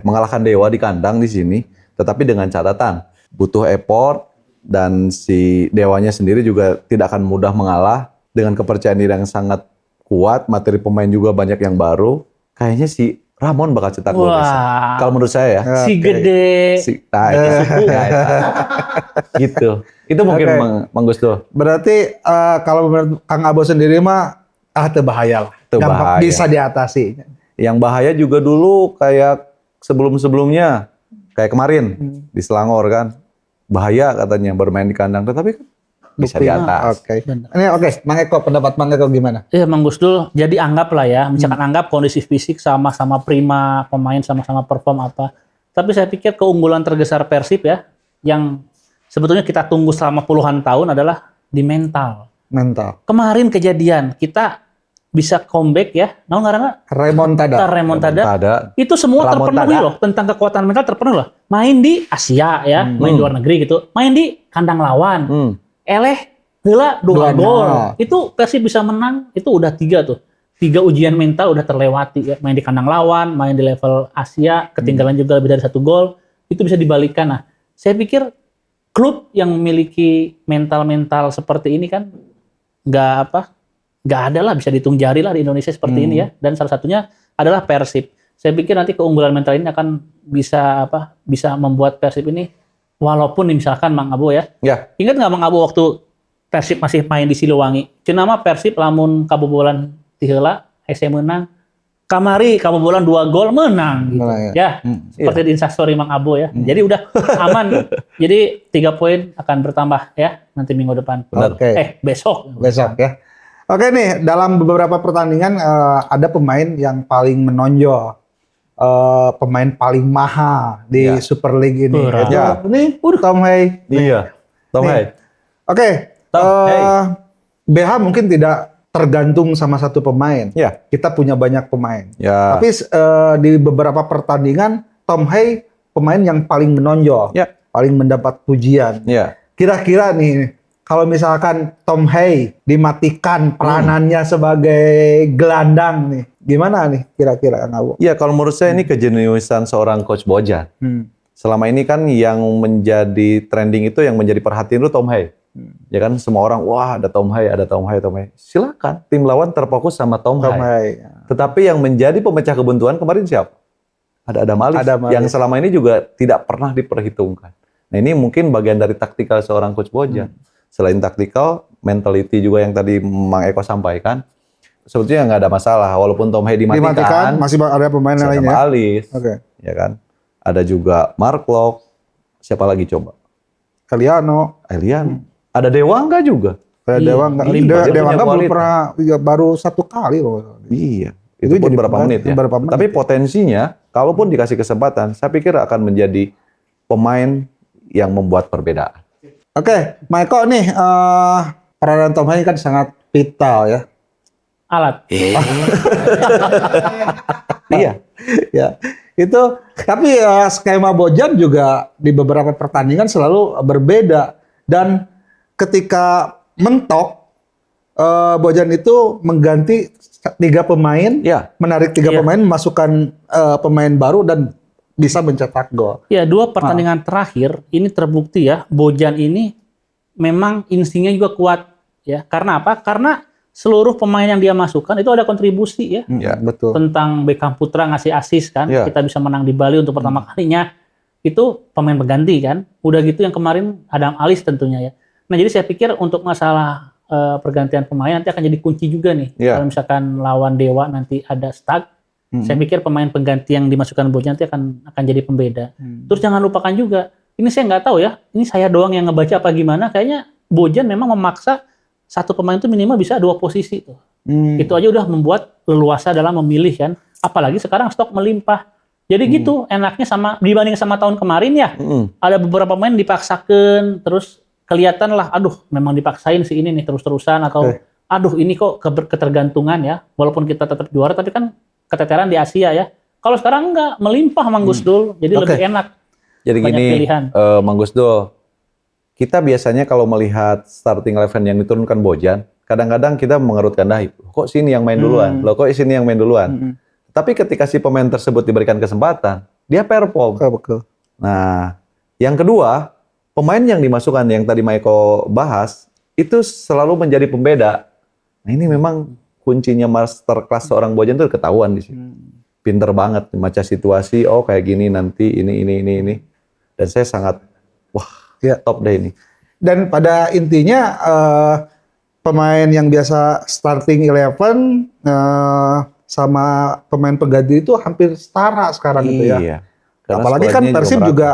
mengalahkan Dewa di kandang di sini, tetapi dengan catatan butuh effort dan si Dewanya sendiri juga tidak akan mudah mengalah dengan kepercayaan diri yang sangat kuat, materi pemain juga banyak yang baru. Kayaknya si Ramon bakal cetak gol. Wah. Kalau menurut saya ya. Si Oke. gede. Gitu. Itu mungkin Oke. Mang Gusdo. Berarti kalau menurut Kang Abo sendiri mah teu bahaya lah. Teu Gampang bahaya. bisa diatasi. Yang bahaya juga dulu kayak sebelum-sebelumnya, kayak kemarin di Selangor kan. Bahaya katanya bermain di kandang, tetapi kan bisa di atas. Oke. Ini oke, Mang Eko, pendapat Mang Eko gimana? Iya, Mang Gusdul, jadi anggaplah ya, misalkan anggap kondisi fisik sama-sama prima, pemain sama-sama perform apa. Tapi saya pikir keunggulan tergesar Persib ya, yang sebetulnya kita tunggu selama puluhan tahun adalah di mental. Mental. Kemarin kejadian, kita bisa comeback ya, naon ngaranna? Remontada. Remontada. Ada. Itu semua Remontada. terpenuhi loh, tentang kekuatan mental terpenuhi loh. Main di Asia ya, main di luar negeri gitu, main di kandang lawan. Eleh heula 2 2-0. gol. Itu Persib bisa menang, itu udah 3 tuh. 3 ujian mental udah terlewati ya. Main di kandang lawan, main di level Asia, ketinggalan juga lebih dari 1 gol, itu bisa dibalikan. Nah, saya pikir klub yang memiliki mental-mental seperti ini kan nggak ada lah, bisa dihitung jari lah di Indonesia seperti ini ya. Dan salah satunya adalah Persib. Saya pikir nanti keunggulan mental ini akan bisa membuat Persib ini, walaupun nih misalkan Mang Abo ya, Ya. ingat nggak Mang Abo waktu Persib masih main di Siliwangi, cenah mah Persib lamun kabobolan ti heula hese menang, kamari kabobolan 2 gol menang gitu. Menang, Ya, seperti di Instastory Mang Abo ya. Jadi udah aman. Jadi 3 poin akan bertambah ya nanti minggu depan. Benar. Oke. Besok. Besok ya. Oke nih, dalam beberapa pertandingan ada pemain yang paling menonjol. Pemain paling mahal di Ya. Super League ini. Berat. Itu, Ya. Ini Tom Haye. Iya. Tom Nih. Haye. Oke. Tom Haye. BH mungkin tidak tergantung sama satu pemain. Ya. Kita punya banyak pemain. Ya. Tapi di beberapa pertandingan Tom Haye pemain yang paling menonjol, Ya. paling mendapat pujian. Ya. Kira-kira nih, kalau misalkan Tom Haye dimatikan peranannya sebagai gelandang nih, gimana nih kira-kira Kang Abo? Iya, kalau menurut saya ini kejeniusan seorang coach Bojan. Selama ini kan yang menjadi trending itu, yang menjadi perhatian itu Tom Haye. Ya kan, semua orang, wah ada Tom Haye, ada Tom Haye, Tom Haye. Silakan, tim lawan terfokus sama Tom Tom Haye. Haye. Tetapi yang menjadi pemecah kebuntuan kemarin siapa? Ada Adam Alis, Adam Alis. yang selama ini juga tidak pernah diperhitungkan. Nah, ini mungkin bagian dari taktikal seorang coach Bojan. Selain taktikal, mentality juga yang tadi Mang Eko sampaikan, sebetulnya nggak ada masalah. Walaupun Tom Haye dimatikan, Masih ada pemain ada lainnya. Alis, Oke. ya kan? Ada juga Mark Locke, siapa lagi coba? Kaliano, Elian. Ada Dewa nggak juga? kayak Iya. Dewa enggak. Iya, dia Dewa punya enggak belum kualitas. pernah, ya, baru 1 kali loh. Iya. Itu Itu pun jadi berapa pemain- menit ya? berapa menit. Tapi potensinya, kalaupun dikasih kesempatan, saya pikir akan menjadi pemain yang membuat perbedaan. Oke, Maiko nih, peranan Tom Haye kan sangat vital ya. Alat. Iya. Ya, itu. Tapi skema Bojan juga di beberapa pertandingan selalu berbeda. Dan ketika mentok, Bojan itu mengganti 3 pemain, Ya. menarik 3 Iya. pemain, memasukkan pemain baru dan bisa mencetak gol. Ya, 2 pertandingan terakhir ini terbukti ya, Bojan ini memang instingnya juga kuat ya. Karena apa? Karena seluruh pemain yang dia masukkan itu ada kontribusi ya. Ya. Betul. Tentang Beckham Putra ngasih assist kan, Ya. kita bisa menang di Bali untuk pertama kalinya. itu pemain pengganti kan. Udah gitu yang kemarin Adam Alis tentunya ya. Nah jadi saya pikir untuk masalah pergantian pemain nanti akan jadi kunci juga nih. Iya. Kalau misalkan lawan Dewa nanti ada stuck, saya pikir pemain pengganti yang dimasukkan Bojan nanti akan jadi pembeda. Terus jangan lupakan juga, ini saya nggak tahu ya, ini saya doang yang ngebaca apa gimana, kayaknya Bojan memang memaksa satu pemain itu minimal bisa 2 posisi tuh. Itu aja udah membuat leluasa dalam memilih kan. Apalagi sekarang stok melimpah. Jadi gitu enaknya sama dibanding sama tahun kemarin ya. Ada beberapa pemain dipaksakan terus kelihatan lah, aduh memang dipaksain si ini nih terus-terusan atau aduh ini kok ketergantungan ya. Walaupun kita tetap juara tapi kan keteteran di Asia ya. Kalau sekarang enggak, melimpah Mang Gusdul. Jadi lebih enak. Jadi Banyak gini, pilihan. Mang Gusdul, kita biasanya kalau melihat starting 11 yang diturunkan Bojan, kadang-kadang kita mengerutkan dahi. Kok sini yang main duluan? Loh kok sini yang main duluan? Tapi ketika si pemain tersebut diberikan kesempatan, dia perform. Betul. Nah, yang kedua, pemain yang dimasukkan yang tadi Maiko bahas, itu selalu menjadi pembeda. Nah ini memang kuncinya masterclass seorang Bojan itu ketahuan di sini. Pinter banget membaca situasi, oh kayak gini nanti ini. Dan saya sangat, top deh ini. Dan pada intinya pemain yang biasa starting 11 sama pemain pengganti itu hampir setara sekarang gitu ya. Iya. Karena Apalagi kan squadnya Persib merata. juga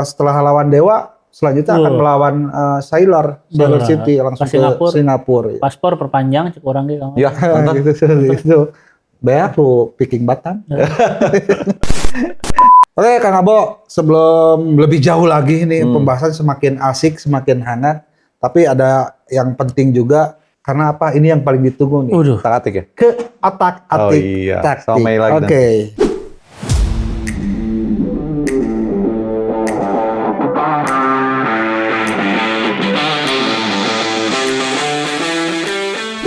setelah lawan Dewa selanjutnya akan melawan Sailor City langsung Ke ke Singapura. Paspor perpanjang cek orang gitu. Ya, nonton. gitu. Banyak tuh picking batan. Oke Kang Abo, sebelum lebih jauh lagi nih pembahasan semakin asik, semakin hangat. Tapi ada yang penting juga karena apa? Ini yang paling ditunggu nih. Otak-atik ya? Ke otak-atik Oh iya, taktik. sama Mei lagi Oke.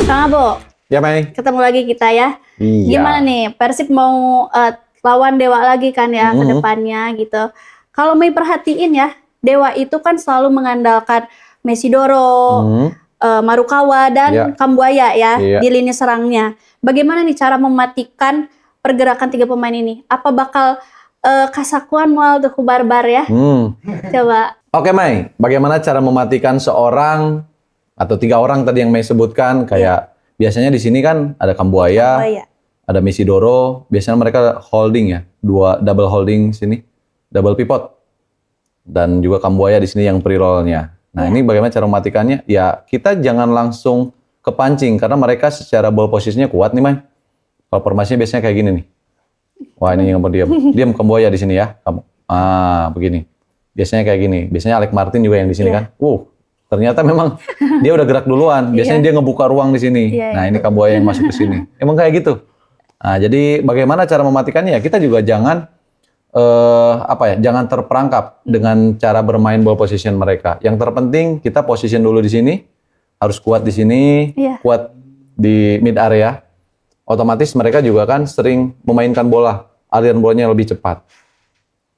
Kang Abo, Ya Mei? ketemu lagi kita ya. Iya. Gimana nih, Persib mau lawan Dewa lagi kan ya ke depannya gitu. Kalau Mei perhatiin ya, Dewa itu kan selalu mengandalkan Mesidoro, Marukawa dan Iya. Kambuaya ya Iya. di lini serangnya. Bagaimana nih cara mematikan pergerakan 3 pemain ini? Apa bakal kasakuan mual tuh barbar ya? Coba. Oke Mei, bagaimana cara mematikan seorang atau 3 orang tadi yang Mei sebutkan? Kayak biasanya di sini kan ada Kambuaya, Kambuaya. ada Mesidoro, biasanya mereka holding ya, 2 double holding sini, double pivot. Dan juga Kambuaya di sini yang pre-roll-nya. Nah, ini bagaimana cara mematikannya? Ya, kita jangan langsung kepancing karena mereka secara ball posisinya kuat nih, Mai. Kalau formasinya biasanya kayak gini nih. Wah, ini yang berdiam. Diam Kambuaya di sini ya, kamu. Begini. Biasanya kayak gini. Biasanya Alex Martin juga yang di sini kan. Ternyata memang dia udah gerak duluan. Biasanya dia ngebuka ruang di sini. Iya, Nah, ini Kambuaya yang masuk ke sini. Emang kayak gitu. Nah, jadi bagaimana cara mematikannya? Ya, kita juga jangan jangan terperangkap dengan cara bermain ball position mereka. Yang terpenting kita position dulu di sini, harus kuat di sini, kuat di mid area. Otomatis mereka juga kan sering memainkan bola, aliran bolanya lebih cepat.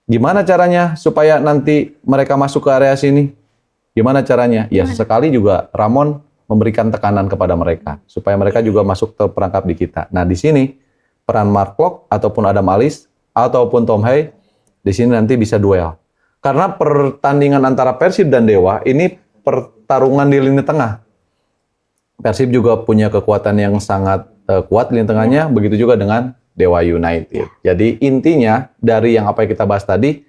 Gimana caranya supaya nanti mereka masuk ke area sini? Gimana caranya? Ya sesekali juga Ramon memberikan tekanan kepada mereka supaya mereka juga masuk terperangkap di kita. Nah, di sini peran Mark Klok ataupun Adam Alis ataupun Tom Hay di sini nanti bisa duel. Karena pertandingan antara Persib dan Dewa ini pertarungan di lini tengah. Persib juga punya kekuatan yang sangat kuat di lini tengahnya, begitu juga dengan Dewa United. Jadi intinya dari yang apa yang kita bahas tadi,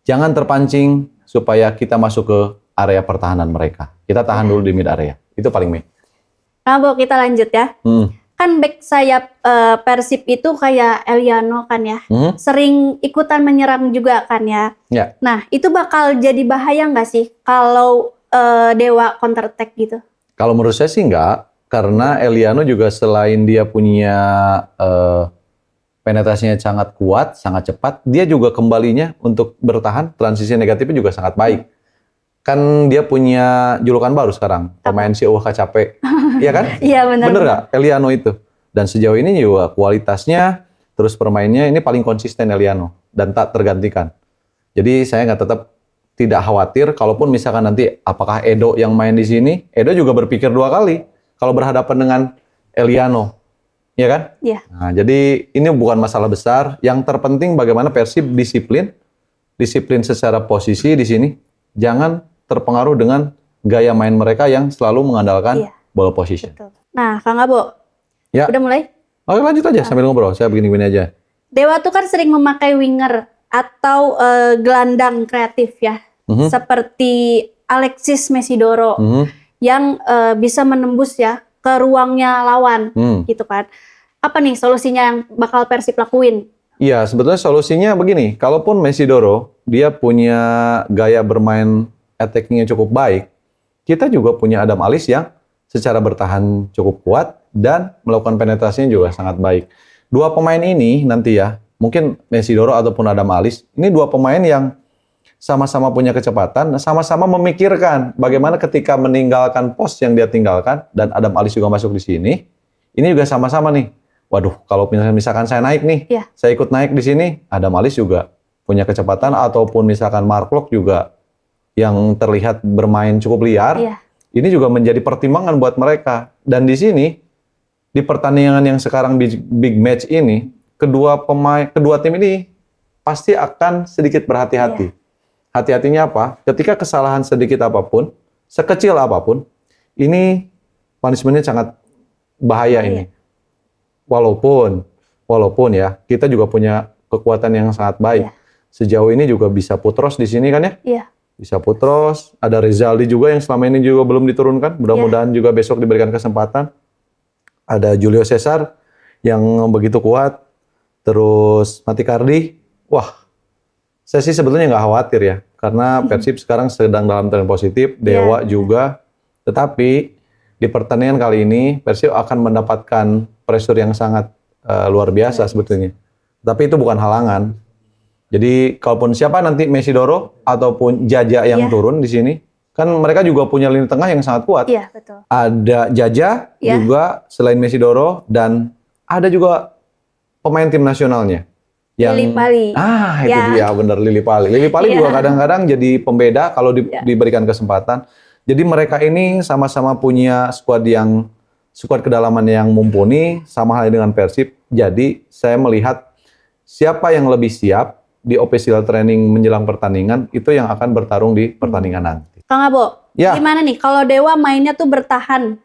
jangan terpancing supaya kita masuk ke area pertahanan mereka. Kita tahan dulu di mid area. Itu paling main. Nah, Bu, kita lanjut ya. Kan back sayap Persib itu kayak Eliano kan ya, sering ikutan menyerang juga kan ya. Nah, itu bakal jadi bahaya nggak sih kalau Dewa counter attack gitu? Kalau menurut saya sih enggak, karena Eliano juga selain dia punya penetrasinya sangat kuat, sangat cepat, dia juga kembalinya untuk bertahan, transisi negatifnya juga sangat baik. Kan dia punya julukan baru sekarang, pemain si capek. Iya kan? Iya benar. Bener nggak Eliano itu? Dan sejauh ini juga kualitasnya, terus permainnya ini paling konsisten Eliano dan tak tergantikan. Jadi saya tidak khawatir, kalaupun misalkan nanti apakah Edo yang main di sini, Edo juga berpikir 2 kali kalau berhadapan dengan Eliano, ya kan? Iya. Nah, jadi ini bukan masalah besar. Yang terpenting bagaimana Persib disiplin disiplin secara posisi di sini, jangan terpengaruh dengan gaya main mereka yang selalu mengandalkan Iya. ball position. Betul. Nah, Kang Abo, Ya. udah mulai? Oke, lanjut aja sambil ngobrol. Saya begini-begini aja. Dewa tuh kan sering memakai winger atau gelandang kreatif ya, seperti Alexis Mesidoro yang bisa menembus ya ke ruangnya lawan, gitu kan. Apa nih solusinya yang bakal Persib lakuin? Iya, sebetulnya solusinya begini. Kalaupun Mesidoro dia punya gaya bermain attacking-nya cukup baik, kita juga punya Adam Alis yang secara bertahan cukup kuat dan melakukan penetrasinya juga sangat baik. Dua pemain ini nanti ya, mungkin Mesidoro ataupun Adam Alis, ini dua pemain yang sama-sama punya kecepatan, sama-sama memikirkan bagaimana ketika meninggalkan pos yang dia tinggalkan, dan Adam Alis juga masuk di sini, ini juga sama-sama nih. Waduh, kalau misalkan saya naik nih, Iya. saya ikut naik di sini, Adam Alis juga punya kecepatan, ataupun misalkan Mark Locke juga yang terlihat bermain cukup liar, Iya. ini juga menjadi pertimbangan buat mereka. Dan di sini, di pertandingan yang sekarang big match ini, kedua tim ini pasti akan sedikit berhati-hati. Hati-hatinya apa? Ketika kesalahan sedikit apapun, sekecil apapun, ini punishment-nya sangat bahaya ini. Walaupun ya, kita juga punya kekuatan yang sangat baik. Iya. Sejauh ini juga bisa Putros di sini kan ya? Iya. Bisa Putros, ada Rezaldi juga yang selama ini juga belum diturunkan. Mudah-mudahan juga besok diberikan kesempatan. Ada Julio Cesar yang begitu kuat. Terus Matikardi. Wah, saya sih sebetulnya nggak khawatir ya. Karena Persib sekarang sedang dalam tren positif. Dewa juga. Tetapi di pertandingan kali ini Persib akan mendapatkan pressure yang sangat luar biasa sebetulnya. Tapi itu bukan halangan. Jadi kalaupun siapa nanti Mesidoro ataupun Jaja yang turun di sini, kan mereka juga punya lini tengah yang sangat kuat. Iya, betul. Ada Jaja juga selain Mesidoro, dan ada juga pemain tim nasionalnya. Lili Pali. Itu dia bener, Lili Pali. Lili Pali juga kadang-kadang jadi pembeda kalau diberikan kesempatan. Jadi mereka ini sama-sama punya skuad kedalaman yang mumpuni, sama halnya dengan Persib. Jadi saya melihat siapa yang lebih siap di official training menjelang pertandingan, itu yang akan bertarung di pertandingan nanti. Kang Abo, Ya. gimana nih kalau Dewa mainnya tuh bertahan,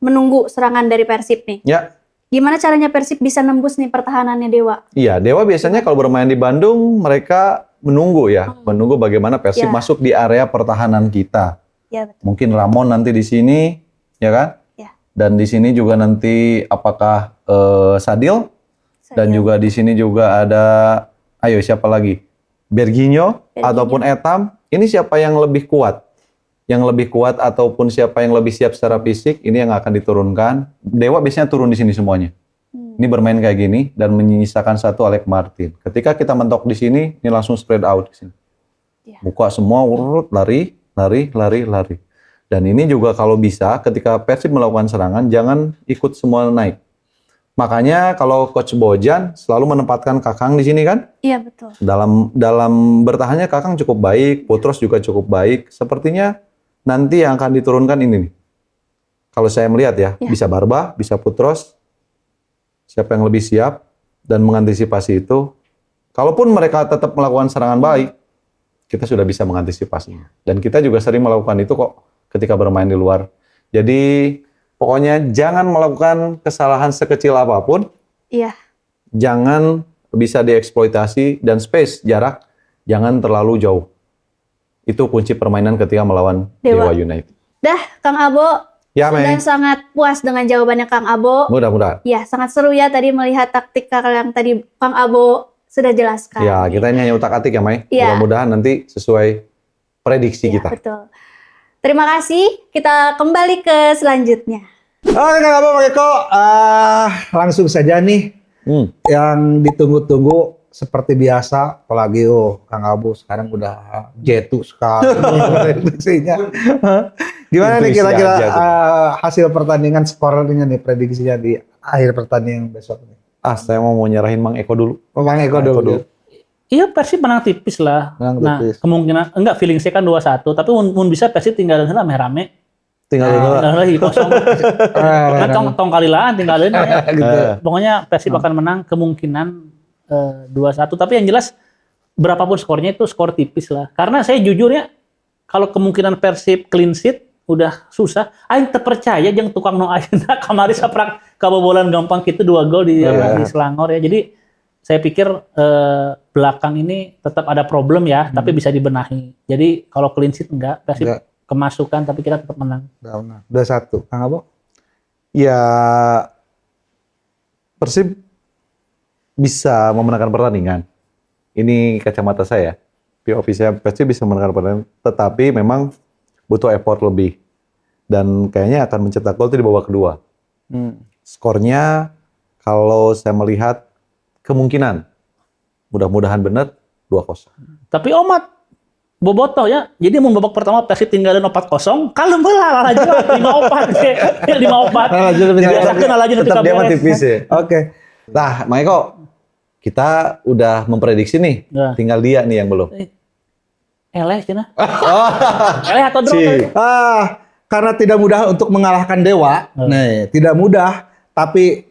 menunggu serangan dari Persib nih? Ya, Gimana caranya Persib bisa nembus nih pertahanannya Dewa? iya, Dewa biasanya kalau bermain di Bandung, mereka menunggu ya, menunggu bagaimana Persib masuk di area pertahanan kita. Ya, betul. Mungkin Ramon nanti di sini, ya kan? Ya. Dan di sini juga nanti apakah Sadil? Dan juga di sini juga ada, ayo siapa lagi? Berginho ataupun Etam. Ini siapa yang lebih kuat? Yang lebih kuat ataupun siapa yang lebih siap secara fisik, ini yang akan diturunkan. Dewa biasanya turun di sini semuanya. Ini bermain kayak gini dan menyisakan satu Alec Martin. Ketika kita mentok di sini, ini langsung spread out di sini. Buka semua, urut, lari. Dan ini juga kalau bisa, ketika Persib melakukan serangan, jangan ikut semua naik. Makanya kalau Coach Bojan selalu menempatkan Kakang di sini kan? Iya, betul. Dalam bertahannya Kakang cukup baik, Putros juga cukup baik. Sepertinya nanti yang akan diturunkan ini nih. Kalau saya melihat ya, bisa Barba, bisa Putros. Siapa yang lebih siap dan mengantisipasi itu. Kalaupun mereka tetap melakukan serangan baik, kita sudah bisa mengantisipasinya. Dan kita juga sering melakukan itu kok ketika bermain di luar. Jadi pokoknya jangan melakukan kesalahan sekecil apapun. Iya. Jangan bisa dieksploitasi, dan space, jarak, jangan terlalu jauh. Itu kunci permainan ketika melawan Dewa United. Dah, Kang Abo. Ya, sudah Mei. sangat puas dengan jawabannya Kang Abo. Mudah-mudahan. Ya, sangat seru ya tadi melihat taktik yang tadi Kang Abo sudah jelaskan. Ya, kita ini hanya utak-atik ya, Mai. Iya. Mudah-mudahan nanti sesuai prediksi kita. Betul. Terima kasih. Kita kembali ke selanjutnya. Oke, Kang Abo, Pak Eko, langsung saja nih yang ditunggu-tunggu seperti biasa, apalagi Kang Abo sekarang udah jetu sekali prediksinya. Gimana nih Intuisi kira-kira aja tuh. hasil pertandingan, skornya nih, prediksinya di akhir pertandingan besok nih? Saya mau nyerahin Mang Eko dulu. Bang Eko dulu. Iya, Persib menang tipis lah. Menang Nah, tipis. kemungkinan enggak, feeling saya kan 2-1, tapi mun bisa Persib tinggalin sana rame-rame. Tinggal Tinggal lagi kosong. Tong kalilaan tinggalin. Gitu. Pokoknya Persib akan menang kemungkinan 2-1, tapi yang jelas berapapun skornya itu skor tipis lah. Karena saya jujur ya, kalau kemungkinan Persib clean sheet udah susah. Aing terpercaya jeung tukang nu ayeuna kamari saprak kabobolan gampang kitu 2 gol di Selangor ya. Jadi saya pikir belakang ini tetap ada problem ya, tapi bisa dibenahi. Jadi kalau clean sheet enggak, Persib kemasukan tapi kita tetap menang. Udah 1. Kang Abo? Ya Persib bisa memenangkan pertandingan. Ini kacamata saya. POV saya Persib bisa memenangkan pertandingan, tetapi memang butuh effort lebih. Dan kayaknya akan mencetak gol itu di babak kedua. Skornya kalau saya melihat kemungkinan mudah-mudahan benar 2-0. Tapi Omat bobotoh ya. Jadi mau babak pertama Persib tinggalin 4-0, kalem heula laju 5-4 ge. 5-4. Biasakeun laju nepi Tetap ka dia mah beres. tipis ya. Oke. Nah, Mang Eko, kita udah memprediksi nih. Ya. Tinggal dia nih yang belum. Eleh cenah. Eleh atau draw? Si. Karena tidak mudah untuk mengalahkan Dewa. Nih, tidak mudah, tapi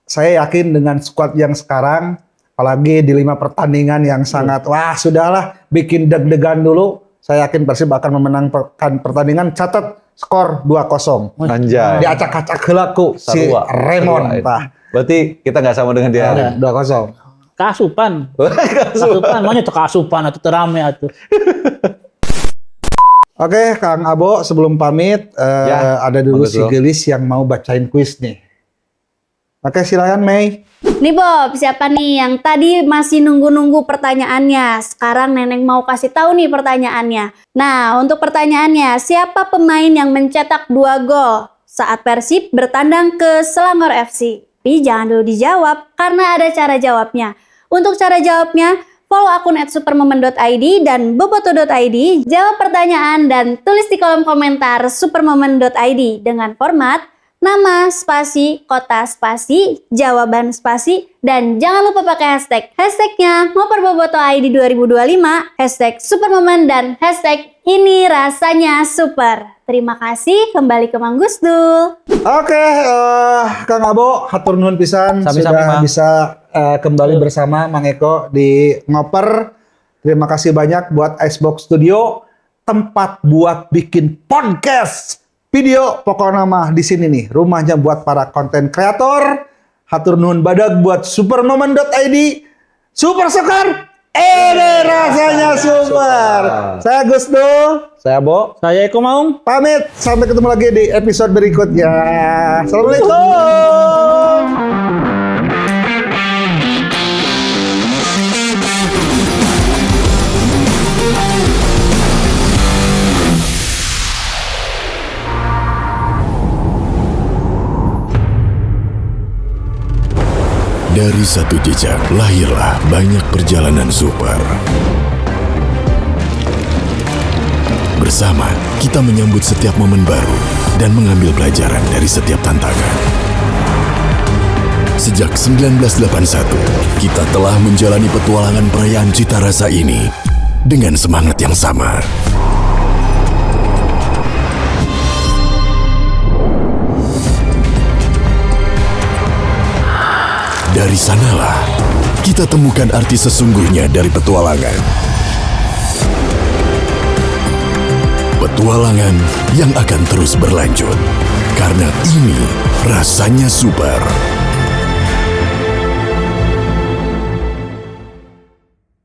saya yakin dengan skuad yang sekarang, apalagi di 5 pertandingan yang sangat sudahlah bikin deg-degan dulu. Saya yakin Persib akan memenangkan pertandingan. Catat skor 2-0. Anjay. Diacak-acak heula ku si Sarua. Raymond tah. Berarti kita nggak sama dengan dia. 2-0. Kasupan. Kasupan, maunya tuh kasupan atau terame atuh. Oke, Kang Abo, sebelum pamit, ada dulu bagus si loh. Gelis yang mau bacain kuis nih. Oke, silakan Mei. Nih Bob, siapa nih yang tadi masih nunggu-nunggu pertanyaannya? Sekarang Neneng mau kasih tahu nih pertanyaannya. Nah, untuk pertanyaannya, siapa pemain yang mencetak 2 gol saat Persib bertandang ke Selangor FC? Tapi jangan dulu dijawab, karena ada cara jawabnya. Untuk cara jawabnya, follow akun @supermomen.id dan boboto.id, jawab pertanyaan dan tulis di kolom komentar supermomen.id dengan format nama, spasi, kota, spasi, jawaban, spasi, dan jangan lupa pakai hashtag. Hashtagnya ngoperboboto.id 2025, hashtag supermomen, dan hashtag ini rasanya super. Terima kasih, kembali ke Mang Gusdul. Oke, Kang Abo, hatur nuhun pisan Sami-sami, sudah Mang. bisa kembali bersama Mang Eko di Ngoper. Terima kasih banyak buat Icebox Studio, tempat buat bikin podcast video. Pokoknya mah di sini nih, rumahnya buat para konten kreator. Hatur nuhun badag buat supermomen.id. Super Soccer, ini rasanya super. Saya Gusdul. Saya Bo. Saya Eko Maung. Pamit, sampai ketemu lagi di episode berikutnya. Assalamualaikum. Dari satu jejak lahirlah banyak perjalanan super. Bersama, kita menyambut setiap momen baru dan mengambil pelajaran dari setiap tantangan. Sejak 1981, kita telah menjalani petualangan perayaan cita rasa ini dengan semangat yang sama. Dari sanalah, kita temukan arti sesungguhnya dari petualangan. Petualangan yang akan terus berlanjut. Karena ini rasanya super.